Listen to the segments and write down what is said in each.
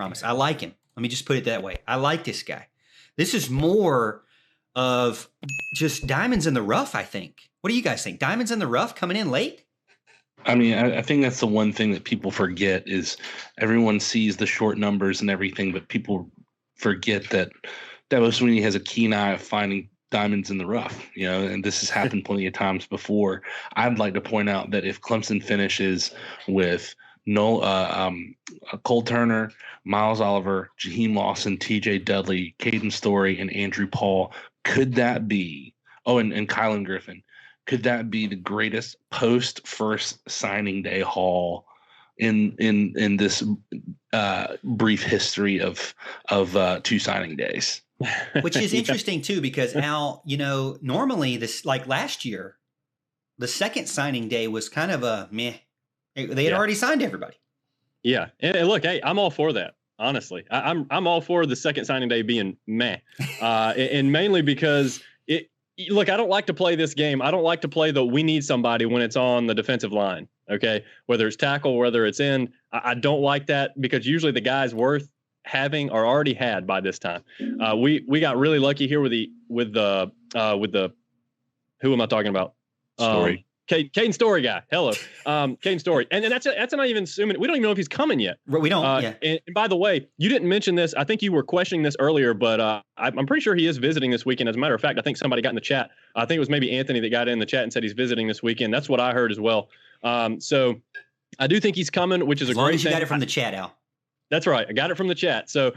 promise. I like him. Let me just put it that way. I like this guy. This is more of just diamonds in the rough, I think. What do you guys think? Diamonds in the rough coming in late? I mean, I think that's the one thing that people forget is everyone sees the short numbers and everything, but people forget that Dabo Swinney has a keen eye of finding diamonds in the rough, and this has happened plenty of times before. I'd like to point out that if Clemson finishes with Cole Turner, Myles Oliver, Jaheim Lawson, T.J. Dudley, Caden Story, and Andrew Paul, could that be – and Kylan Griffin – could that be the greatest post-first signing day haul in this brief history of two signing days? Which is interesting too, because Al, normally this, like last year, the second signing day was kind of a meh. They had already signed everybody. Yeah, and look, hey, I'm all for that. Honestly, I'm all for the second signing day being meh, and mainly because Look, I don't like to play this game. I don't like to play we need somebody when it's on the defensive line, okay? Whether it's tackle, whether it's end. I don't like that because usually the guys worth having are already had by this time. We got really lucky here with the who am I talking about? Story. Caden Story guy. Hello. Caden Story. And that's not even assuming. We don't even know if he's coming yet. We don't. Yeah. And by the way, you didn't mention this. I think you were questioning this earlier, but I'm pretty sure he is visiting this weekend. As a matter of fact, I think somebody got in the chat. I think it was maybe Anthony that got in the chat and said he's visiting this weekend. That's what I heard as well. So I do think he's coming, which is a great thing. As long as you got it from the chat, Al. That's right. I got it from the chat. So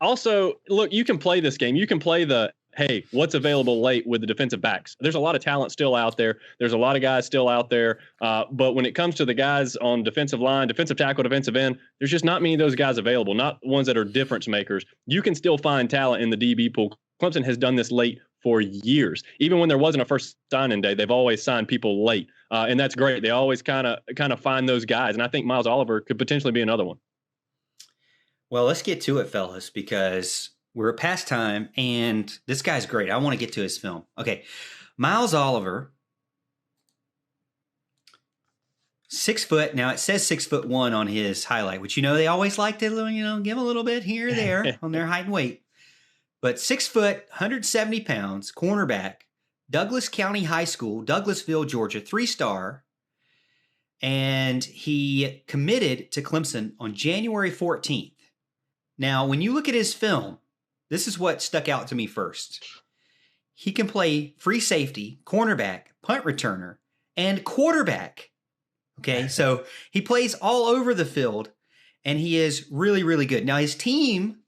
also, look, you can play this game. You can play hey, what's available late with the defensive backs? There's a lot of talent still out there. There's a lot of guys still out there. But when it comes to the guys on defensive line, defensive tackle, defensive end, there's just not many of those guys available, not ones that are difference makers. You can still find talent in the DB pool. Clemson has done this late for years. Even when there wasn't a first signing day, they've always signed people late. And that's great. They always kind of find those guys. And I think Myles Oliver could potentially be another one. Well, let's get to it, fellas, because we're past time, and this guy's great. I want to get to his film. Okay, Myles Oliver, 6 foot. Now, it says 6'1" on his highlight, which, they always like to, give a little bit here or there on their height and weight. But 6 foot, 170 pounds, cornerback, Douglas County High School, Douglasville, Georgia, 3-star. And he committed to Clemson on January 14th. Now, when you look at his film, this is what stuck out to me first. He can play free safety, cornerback, punt returner, and quarterback. Okay, so he plays all over the field, and he is really, really good. Now, his team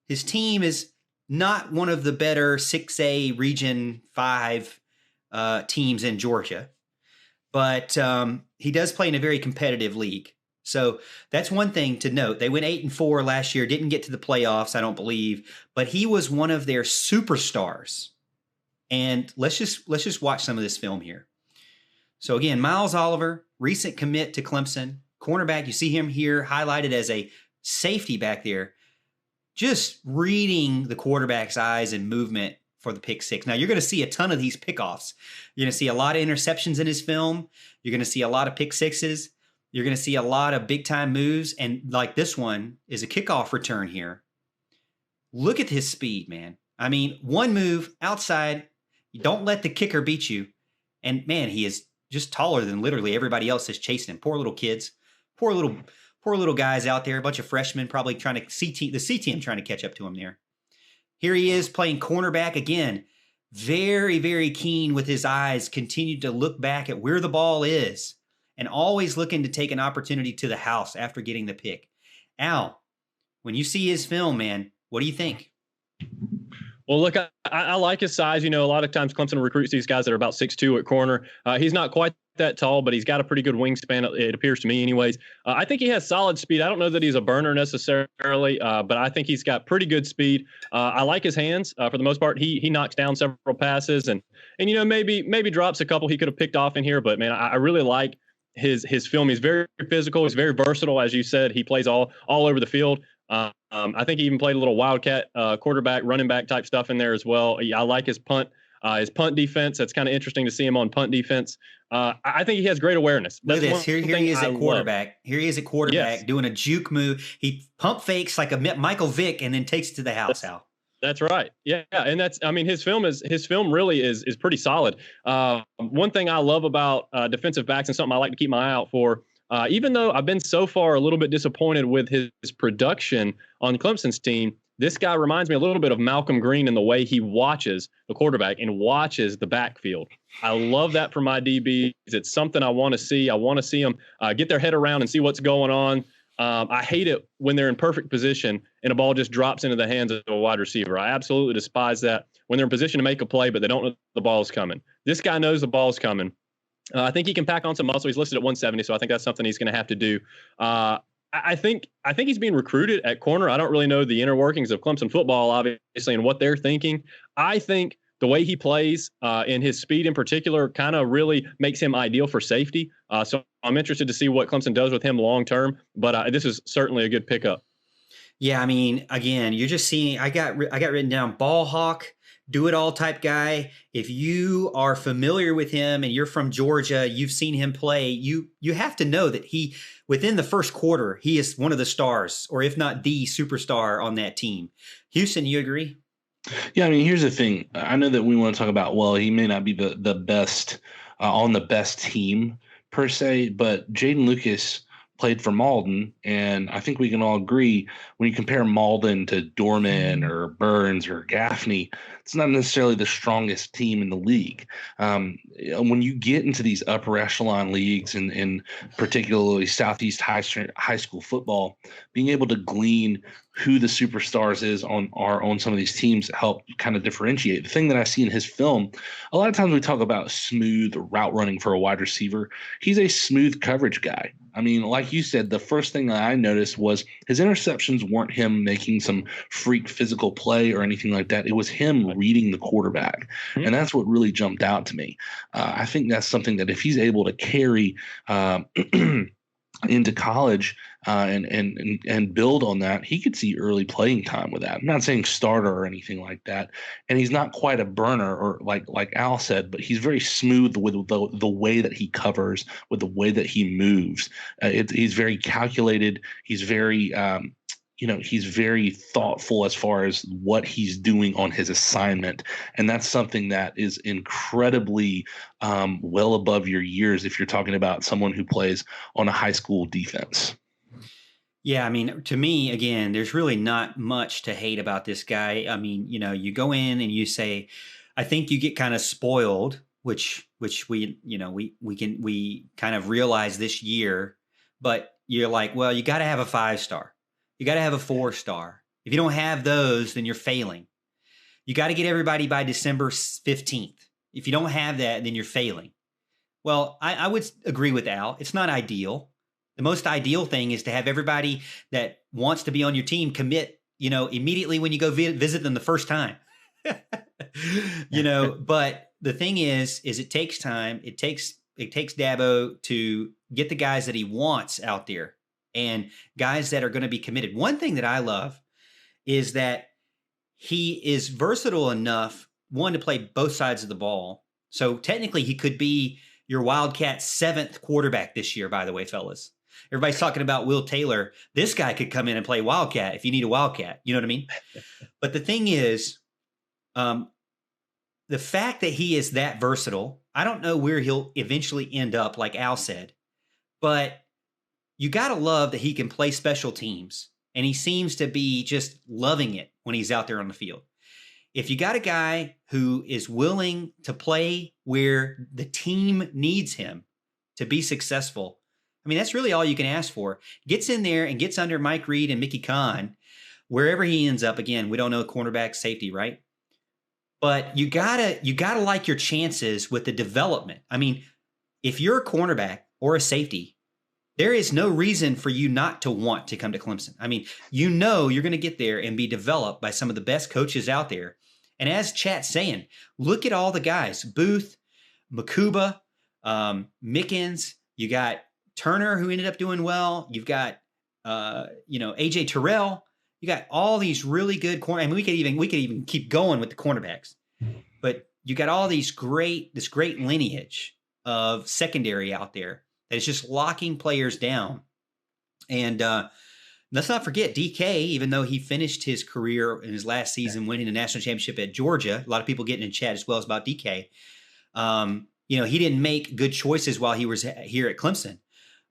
is not one of the better 6A Region 5 teams in Georgia, but he does play in a very competitive league. So that's one thing to note. They went 8-4 last year, didn't get to the playoffs, I don't believe, but he was one of their superstars. And let's just watch some of this film here. So again, Myles Oliver, recent commit to Clemson, cornerback. You see him here highlighted as a safety back there, just reading the quarterback's eyes and movement for the pick six. Now you're going to see a ton of these pickoffs. You're going to see a lot of interceptions in his film. You're going to see a lot of pick sixes. You're going to see a lot of big-time moves, and like this one is a kickoff return here. Look at his speed, man. I mean, one move outside, you don't let the kicker beat you, and man, he is just taller than literally everybody else that's chasing him. Poor little kids, poor little guys out there, a bunch of freshmen probably trying to the C team trying to catch up to him there. Here he is playing cornerback again, very, very keen with his eyes, continued to look back at where the ball is, and always looking to take an opportunity to the house after getting the pick. Al, when you see his film, man, what do you think? Well, look, I like his size. A lot of times Clemson recruits these guys that are about 6'2" at corner. He's not quite that tall, but he's got a pretty good wingspan, it appears to me anyways. I think he has solid speed. I don't know that he's a burner necessarily, but I think he's got pretty good speed. I like his hands. For the most part, he knocks down several passes and maybe drops a couple he could have picked off in here. But, man, I really like his film. He's very physical. He's very versatile. As you said, he plays all over the field. I think he even played a little wildcat quarterback, running back type stuff in there as well. I like his punt His punt defense, that's kind of interesting to see him on punt defense. I think he has great awareness. Look That's at this. Here he is at quarterback. Love. Here he is at quarterback Yes. doing a juke move. He pump fakes like a Michael Vick and then takes it to the house, Al. That's right. Yeah, and his film really is pretty solid. One thing I love about defensive backs and something I like to keep my eye out for, even though I've been so far a little bit disappointed with his production on Clemson's team, this guy reminds me a little bit of Malcolm Green in the way he watches the quarterback and watches the backfield. I love that for my DBs. It's something I want to see. I want to see them get their head around and see what's going on. I hate it when they're in perfect position and a ball just drops into the hands of a wide receiver. I absolutely despise that when they're in position to make a play, but they don't know the ball's coming. This guy knows the ball's coming. I think he can pack on some muscle. He's listed at 170, so I think that's something he's going to have to do. I think he's being recruited at corner. I don't really know the inner workings of Clemson football, obviously, and what they're thinking. I think the way he plays and his speed in particular kind of really makes him ideal for safety. So I'm interested to see what Clemson does with him long term. But this is certainly a good pickup. Yeah, I mean, again, you're just seeing. I got written down ball hawk, do it all type guy. If you are familiar with him and you're from Georgia, you've seen him play. You have to know that he within the first quarter he is one of the stars, or if not the superstar on that team. Houston, you agree? Yeah, I mean, here's the thing. I know that we want to talk about, well, he may not be the best on the best team per se, but Jaden Lucas played for Malden, and I think we can all agree when you compare Malden to Dorman or Burns or Gaffney, it's not necessarily the strongest team in the league. When you get into these upper echelon leagues and particularly Southeast high school football, being able to glean who the superstars is on some of these teams help kind of differentiate. The thing that I see in his film, a lot of times we talk about smooth route running for a wide receiver. He's a smooth coverage guy. I mean, like you said, the first thing that I noticed was his interceptions weren't him making some freak physical play or anything like that. It was him reading the quarterback. Mm-hmm. And that's what really jumped out to me. I think that's something that if he's able to carry into college and build on that, he could see early playing time with that. I'm not saying starter or anything like that. And he's not quite a burner or like Al said, but he's very smooth with the way that he covers, with the way that he moves. He's very calculated. He's very he's very thoughtful as far as what he's doing on his assignment. And that's something that is incredibly well above your years if you're talking about someone who plays on a high school defense. Yeah, I mean, to me, again, there's really not much to hate about this guy. I mean, you go in and you say, I think you get kind of spoiled, which we kind of realize this year, but you're like, well, you got to have a 5-star. You got to have a 4-star. If you don't have those, then you're failing. You got to get everybody by December 15th. If you don't have that, then you're failing. Well, I would agree with Al. It's not ideal. The most ideal thing is to have everybody that wants to be on your team commit, immediately when you go visit them the first time. But the thing is it takes time. It takes Dabo to get the guys that he wants out there and guys that are going to be committed. One thing that I love is that he is versatile enough, one, to play both sides of the ball. So technically he could be your Wildcat 7th quarterback this year, by the way, fellas. Everybody's talking about Will Taylor. This guy could come in and play Wildcat if you need a Wildcat. You know what I mean? But the thing is, the fact that he is that versatile, I don't know where he'll eventually end up, like Al said, but you got to love that he can play special teams, and he seems to be just loving it when he's out there on the field. If you got a guy who is willing to play where the team needs him to be successful, I mean, that's really all you can ask for. Gets in there and gets under Mike Reed and Mickey Kahn, wherever he ends up. Again, we don't know cornerback, safety, right? But you gotta like your chances with the development. I mean, if you're a cornerback or a safety, there is no reason for you not to want to come to Clemson. I mean, you're going to get there and be developed by some of the best coaches out there. And as Chat's saying, look at all the guys: Booth, Makuba, Mickens. You got Turner, who ended up doing well. You've got, AJ Terrell. You got all these really good corner. I mean, we could even keep going with the cornerbacks. But you got all this great lineage of secondary out there that is just locking players down. And let's not forget DK, even though he finished his career in his last season winning the national championship at Georgia. A lot of people getting in chat as well as about DK. He didn't make good choices while he was here at Clemson.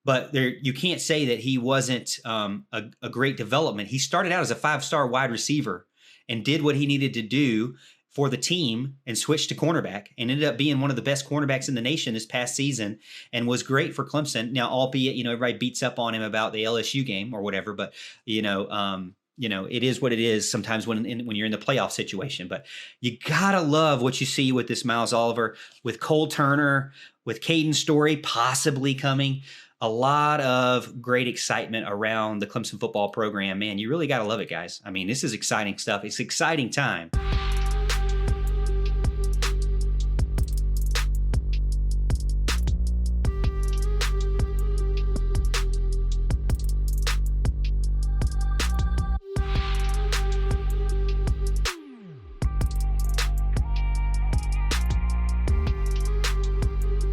But you can't say that he wasn't a great development. He started out as a 5-star wide receiver and did what he needed to do for the team and switched to cornerback and ended up being one of the best cornerbacks in the nation this past season and was great for Clemson. Now, albeit, everybody beats up on him about the LSU game or whatever, but, it is what it is sometimes when you're in the playoff situation. But you got to love what you see with this Myles Oliver, with Cole Turner, with Caden Story possibly coming. A lot of great excitement around the Clemson football program. Man, you really got to love it, guys. I mean, this is exciting stuff. It's exciting time.